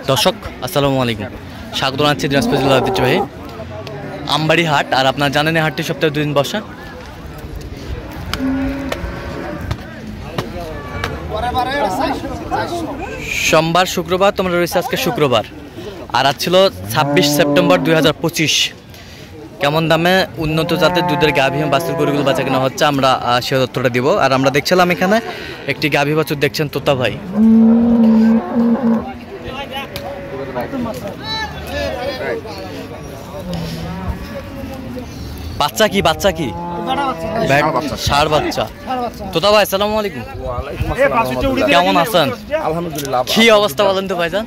দর্শক আসসালামু আলাইকুম, স্বাগত জানাচ্ছি দিনাজপুর জেলার ঐতিহ্যবাহী আমবাড়ি হাট। আর আপনারা জানেন এই হাটটি সপ্তাহে 2 দিন বসে। সোমবার শুক্রবার তোমরা রয়েছে আজকে শুক্রবার, আর আজ ছিল 26 সেপ্টেম্বর 2025। কেমন দামে উন্নত জাতের দুধের গাভী এবং বাছুর গরুগুলো বাচ্চা কেনা হচ্ছে আমরা সে তথ্যটা দিব। আর আমরা দেখছিলাম এখানে একটি গাভী বাছুর দেখছেন তোতা ভাই। বাচ্চা কি ষাঁড় বাচ্চা। তোতা ভাই আসসালামু আলাইকুম, কেমন আছেন? আলহামদুলিল্লাহ। কি অবস্থা বলেন তো ভাইজান?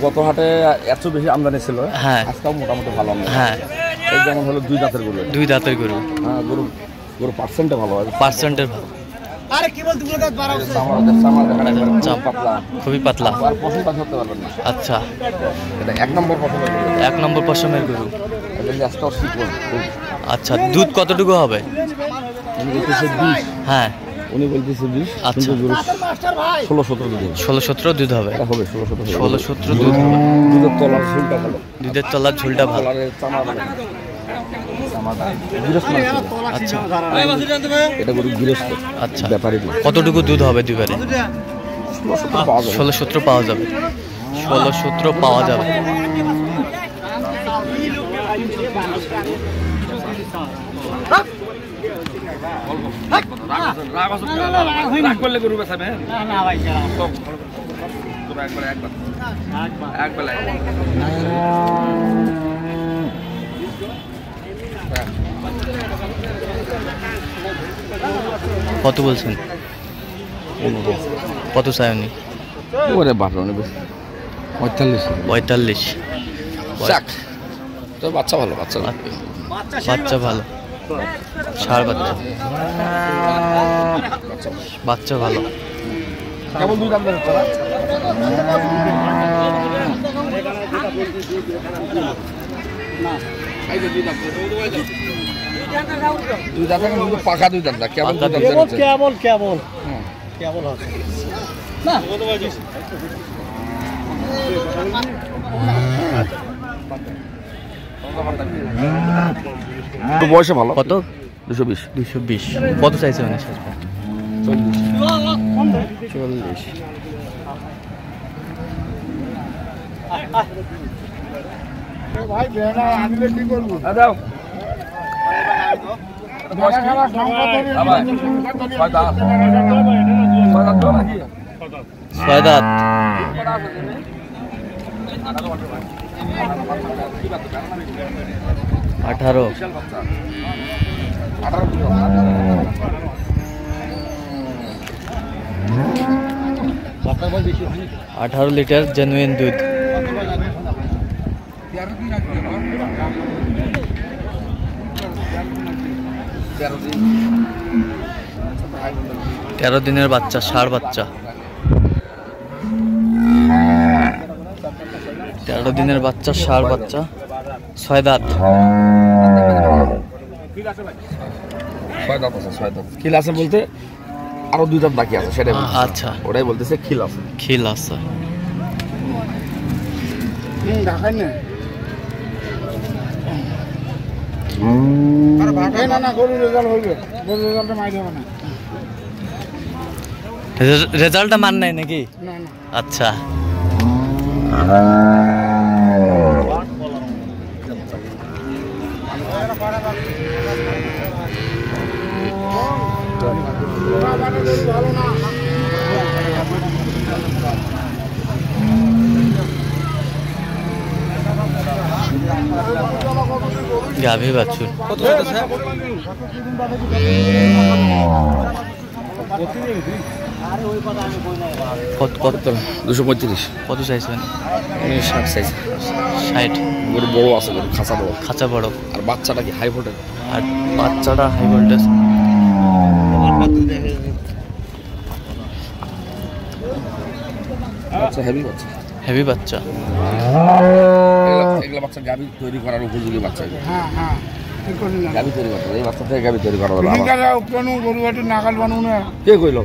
গত হাটে এত বেশি আমদানি ছিল, হ্যাঁ আজকাল মোটামুটি ভালো আমদানি। হ্যাঁ, এই যেমন হলো 2 দাঁতের গরু। 2 দাঁতের গরু। হ্যাঁ, গরু পার্সেন্টে ভালো হয়, পার্সেন্টের ভালো। আরে কি বল, দুটো দাঁত বাড়াও। পাতলা, খুবই পাতলা। আর পছন্দ করতে পারবেন না। আচ্ছা, এটা 1 নম্বর পছন্দ। 1 নম্বর পশমের গরু। এটা আজকাল শিখুন। আচ্ছা, দুধ কতটুকু হবে? উনি বলতেছে 20। হ্যাঁ, উনি বলতেছে 20। আচ্ছা, 16-17 দুধ। 16-17 দুধ হবে। এটা হবে 16-17 দুধ হবে। দুধের তলার ঝুলটা ভালো। দুধের তলার ঝুলটা ভালো। আচ্ছা, এটা গরু গৃহস্থ। আচ্ছা, ব্যাপারী। কতটুকু দুধ হবে দুবারে? 16-17 পাওয়া যাবে। 16-17 পাওয়া যাবে। কত বলছেন? কত চাই উনি? 45। তো বাচ্চা ভালো, বাচ্চা ভালো। ষাঁড় বাচ্চা ভালো। কেমন দুই দাম দেন? দুই দাঁত পাকা, 2 দাঁত কেমন? কেমন হবে না? তো বয়সে ভালো। কত? 220। কত চাইছে উনি? 40। ভাই আমি কি করবো? ছয় দাঁত। 18। 18 লিটার জেনুইন দুধ। 13 দিনের বাচ্চা, ষাঁড় বাচ্চা। 13 দিনের বাচ্চা, ষাঁড় বাচ্চা। 6 দাঁত। 6 দাঁত আছে। 6 দাঁত খিল আছে বলতে আরো 2 দাঁত বাকি আছে, সেটাই। আচ্ছা, ওটাই বলতেছে খিল আছে। খিল আছে। রেজাল্টটা মান নাই নাকি? আচ্ছা, গাভী বাছুর। কত? 235। কত চাইছেন? 60 চাইছে। 60। গরু বড় আছে, গরু খাঁচা বড়। আর বাচ্চাটা কি হাই ভোল্টেজ? আর বাচ্চাটা হাই ভোল্টেজ। বাচ্চা হেভি বাচ্চা। এগুলা বাচ্চা গাভী তৈরি করার উপযোগী বাচ্চা। গাভী তৈরি করতে এই বাচ্চা থেকে গাভী তৈরি করা যাবে। কে কইল?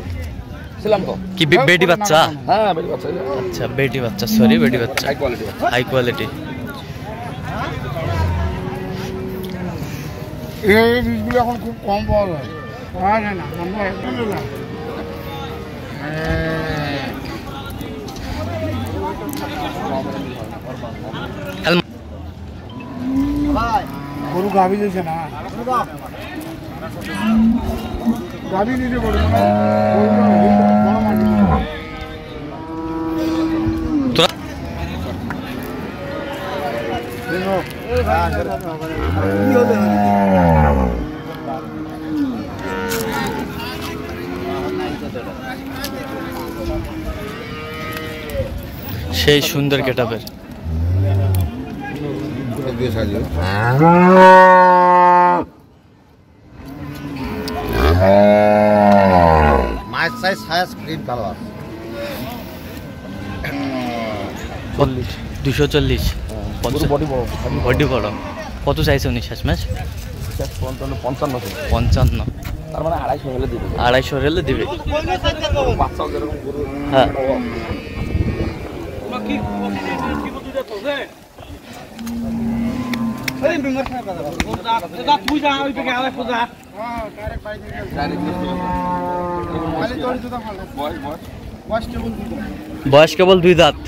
ছিলাম তো। কি বেটি বাচ্চা? হ্যাঁ বেটি বাচ্চা। আচ্ছা বেটি বাচ্চা, সরি বেটি বাচ্চা, হাই কোয়ালিটি। High quality. এই বীজগুলো এখন খুব কম পাওয়া যায়, পাওয়া যায় না, আমরা একদম না। গরু গাভী দিয়েছে না, গাভী নিতে পারে সেই সুন্দর গেটআপের। মাছ size size green colour 240। Body বড়। কত চাইছে উনি শেষমেশ? 55। তার মানে 250 হলে দিবে। 250 হলে দিবে। বাচ্চাও যেরকম গরু। হ্যাঁ বয়স কেবল 2 দাঁত।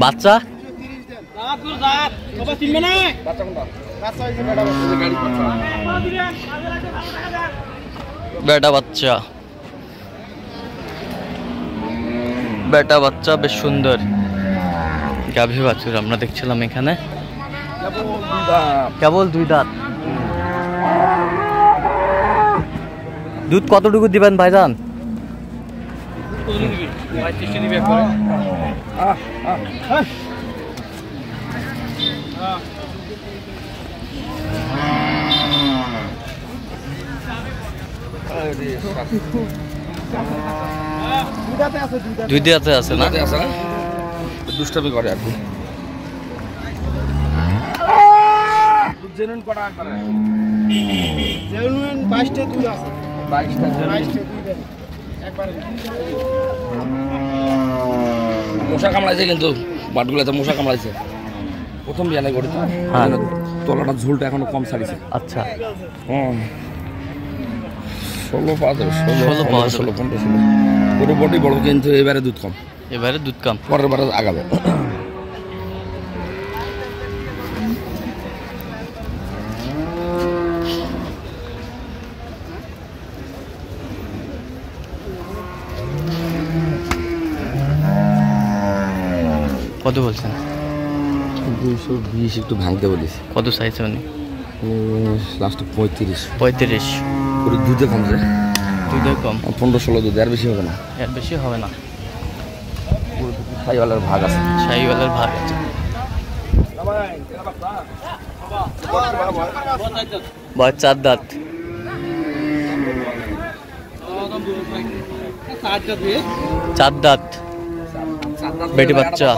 বাচ্চা বেটা বাচ্চা, বেটা বাচ্চা বেশ সুন্দর গাভী বাছুর আমরা দেখছিলাম এখানে। কেবল 2 দাঁত। দুধ কতটুকু দিবেন ভাইজান? দুই দাঁতে আছে না? দুষ্টামি করে আর কি। মশা কামড়াইছে কিন্তু বাটগুলাতে মশা কামড়াইছে প্রথম বিয়ানে গড়ি। হ্যাঁ তলাটা ঝোলটা এখনো কম ছাড়িছে। আচ্ছা 16 পাওয়া যাবে। 16 পাওয়া যাবে। 16 15 16 গরু বডি বড় কিন্তু এবারে দুধ কম। এবারে দুধ কম। পরের বারে আগাবে। কত বলছেন? 220 একটু ভাঙতে বলিস। কত চাইছে উনি? লাস্টে 35। 35। পুরো দুধে কম যায়। দুধে কম। 15 16 দুধ আর বেশি হবে না। এর বেশি হবে না। সাইওয়ালার ভাগ আছে। শাহিওয়ালের ভাগ আছে। বয়স 4 দাঁত। চার দাঁত বেটি বাচ্চা।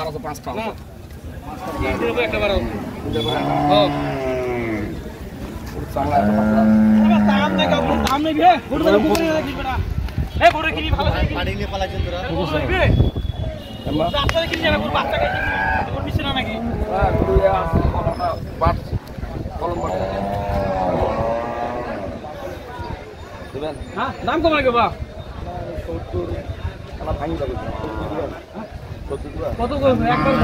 দাম কম লাগে বা কত করবে একবার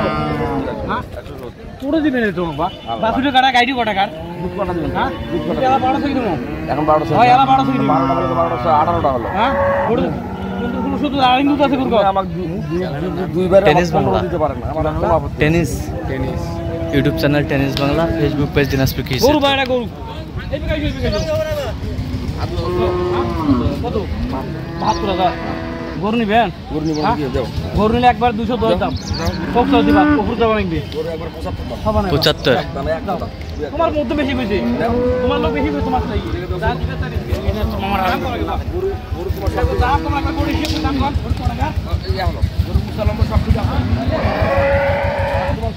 পুরো দিবেন তো বা বাসুটা কাটা গাইডি কটা কার দুধ কটা দিবেন হ্যাঁ দুধ কটা 1200 কি দেবো এখন 1200 হয় 1200 কি দেবো 1200 18টা হলো হ্যাঁ পুরো কিন্তু শুধু আড়াই দুধ আছে গুরু আমাকে দুইবার টেনিস বাংলা দিতে পারেন না আমার কোনো আপত্তি tennis YouTube channel tennis Bangla, Facebook page Dinajpur কৃষি। গরু বাইরা গরু এই বিকাই কত 72,000 গরু নিবেন গরু নিব কি দাও গরু নিলে একবার 210 দাম কত দিবা উপর যাবা নাকি গরু একবার 75 দাও 75। দামে এক কথা তোমার মধ্যে বেশি কইছে তোমার লোক বেশি কইছে তোমার চাই যা দিবে তাই এটা তোমার দাম করে গেল গরু তোমার সব দাম তোমার একবার গরু হিসেবে দাম কর গরু টাকা এই হলো গরু মুসালম্ব সব ঠিক আছে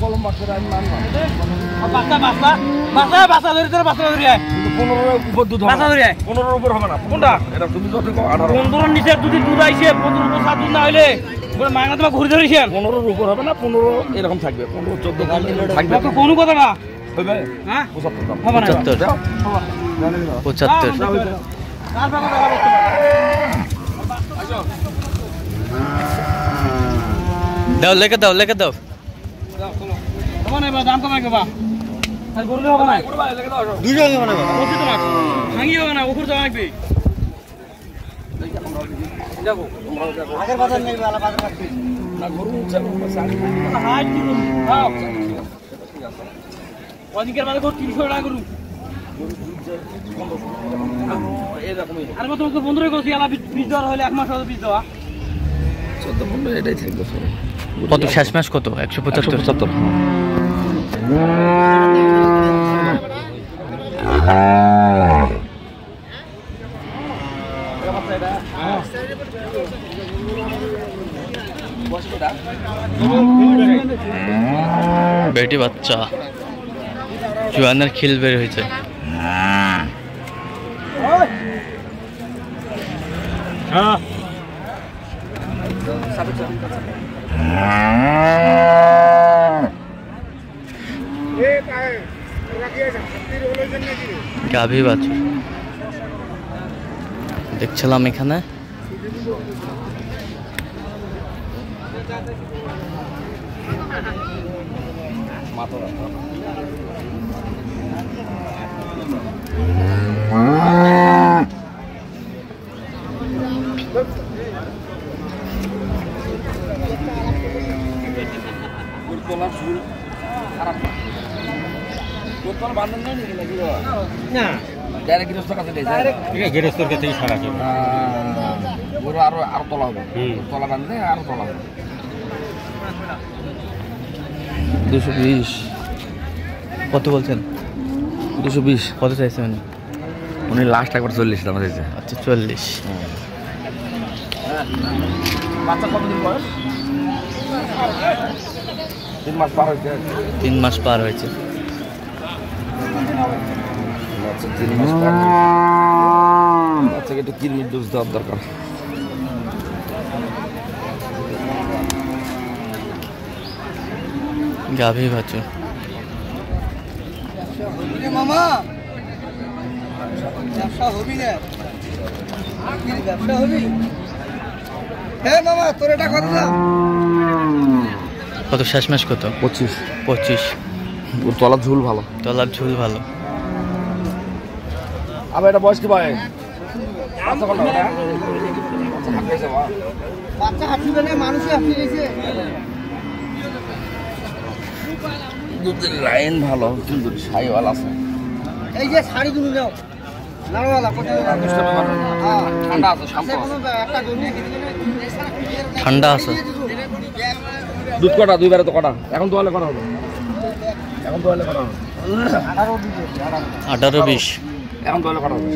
কলম মারছে আমি মানবো বাচ্চা ধরে 15 উপর দুধ বাচ্চা ধরে 15 উপর হবে না কোনটা এটা তুমি যত 18 15 নিচে যদি দুধ আইছে 15 উপর 7 দুধ না হইলে পুরো মাঙ্গা তোমার ঘুরে ধরেছেন 15 উপর হবে না 15 এরকম থাকবে 15 14 থাকবে তো কোনো কথা না হবে হ্যাঁ 75 দাম হবে না 75 দাও 75 দাও লেখে দাও হবে না দাম কমাই গবা আর গরুলে হবে না দুইজন হবে না কত তো লাগবে ভাঙি হবে না ওপর তো লাগবে দেখো আগের বাজার নেই वाला বাজার রাখছি না গরু চলো হাই দিন দাও ওদিকের বাজার কত 300 টাকা গরু আর কত তো 15 কইছি আলা 20 দেওয়া হলে এক মাস হলো 20 দেওয়া 14 15 এটাই থাকবে কত শেষ ম্যাচ কত 175 বেটি বাচ্চা জোয়ানের খিল বের হয়েছে হ্যাঁ গাভী বাছুর দেখছিলাম এখানে না ডাইরেক্ট গৃহস্থর কাছে দেয় এটা গেরস্তর কাছে ছাড়া কি গরু আরো তলা হবে তলা বাঁধলে আরো তলা হবে 220 কত বলছেন 220 কত চাইছেন উনি লাস্ট একবার 40 দাম দিয়েছে আচ্ছা 40 বাচ্চা কতদিন বয়স 3 মাস পার হয়েছে 3 মাস পার হয়েছে আচ্ছা 3 মাস পার বাচ্চাকে একটু কিডনির ডোজ দেওয়ার দরকার গাভী বাছুর মামা ব্যবসা হবি না ব্যবসা হবি হ্যাঁ মামা তোর এটা কত দাম কত শেষ ম্যাচ কত 25 ওর তলার ঝুল ভালো তলার ঝুল ভালো আবার এটা বয়স কি ভাই বাচ্চা হাঁটবে না মানুষই হাঁটতে গেছে দুধের লাইন ভালো কিন্তু ছাইওয়াল আছে এই যে শাড়িগুলো নাও নাড়ওয়ালা কত ঠান্ডা আছে শান্ত একটা জমি ঠান্ডা আছে দুধ কটা দুইবারে তো কটা এখন তো কটা হবে এখন তো কটা হবে 18-20 এখন তো কটা হবে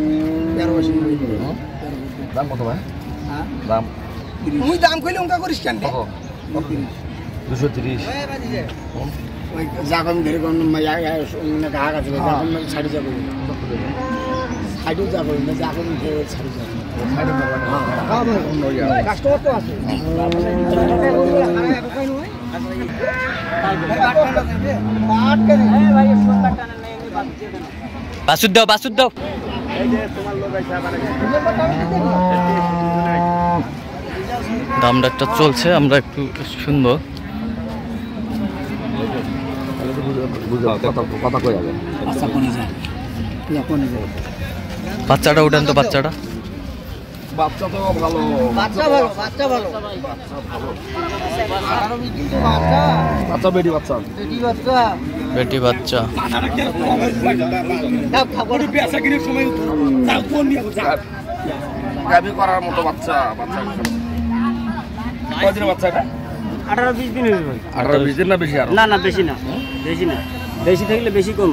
13 দাম কত ভাই দাম তুমি দাম কইলে উনকা করিস কেন কত 230 ওই জাগন ধরে কোন ঘা গাছে জাগন ছাড়ি যাবো ছাড়ি যাবো না জাগন ধরে ছাড়ি যাবো কাস্টমার তো আছে বাছুর দাও দামটা চলছে আমরা একটু শুনবো কথা কই যাবে বাচ্চাটা উঠান তো বাচ্চাটা বাচ্চা তো ভালো বাচ্চা ভালো বাচ্চা বেটি বাচ্চা বেটি বাচ্চা গাবি করার মতো বাচ্চা কয়দিনের বাচ্চা এটা 18-20 দিন হয়ে গেল 18-20 দিন না বেশি আর না বেশি না বেশি থাকলে বেশি কম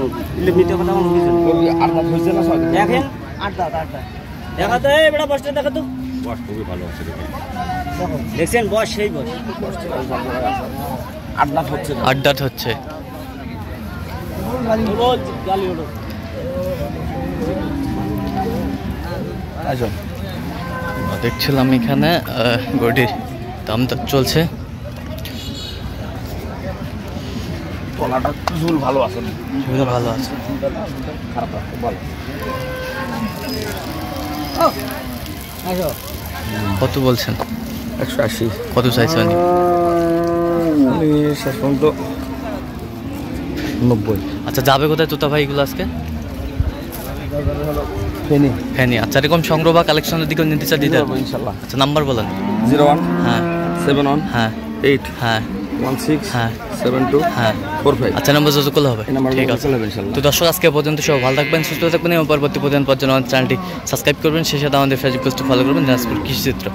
মিথ্যে কথা আমার বুঝছেন আর দাঁত হয়েছে না ছয় দিন দেখেন 8 দাঁত দেখা তো এই বড় বসটা দেখা তো বস খুবই ভালো আছে দেখছেন বস সেই বস 8 দাঁত হচ্ছে না। 8 দাঁত হচ্ছে। আচ্ছা দেখছিলাম এখানে গরুটির দাম চলছে। তলাটা ঝুল ভালো আছে না, সেগুলো ভালো আছে। খারাপ আছে বল। কত বলছেন? 180। কত চাইছেন? আমি শেষ পর্যন্ত 90। আচ্ছা যাবে কোথায় তোতা ভাই এগুলো আজকে? ফেনি ফেনি। আচ্ছা এরকম সংগ্রহ বা কালেকশনের দিকে নিতে চাই দিতে পারবো ইনশাআল্লাহ। আচ্ছা নাম্বার বলেন। 01 হ্যাঁ 71 হ্যাঁ 8 হ্যাঁ 16 হ্যাঁ 72 হ্যাঁ 45। আচ্ছা নাম্বার যোগাযোগ করলে হবে। এই নাম্বার ঠিক আছে। ইনশাআল্লাহ। তো দর্শক আজকে পর্যন্ত সব ভালো থাকবেন, সুস্থ থাকবেন এবং পরবর্তী পর্যন্ত চ্যানেলটি সাবস্ক্রাইব করবেন, সেই সাথে আমাদের ফেসবুক পেজটি ফলো করবেন দিনাজপুর কৃষিচিত্র।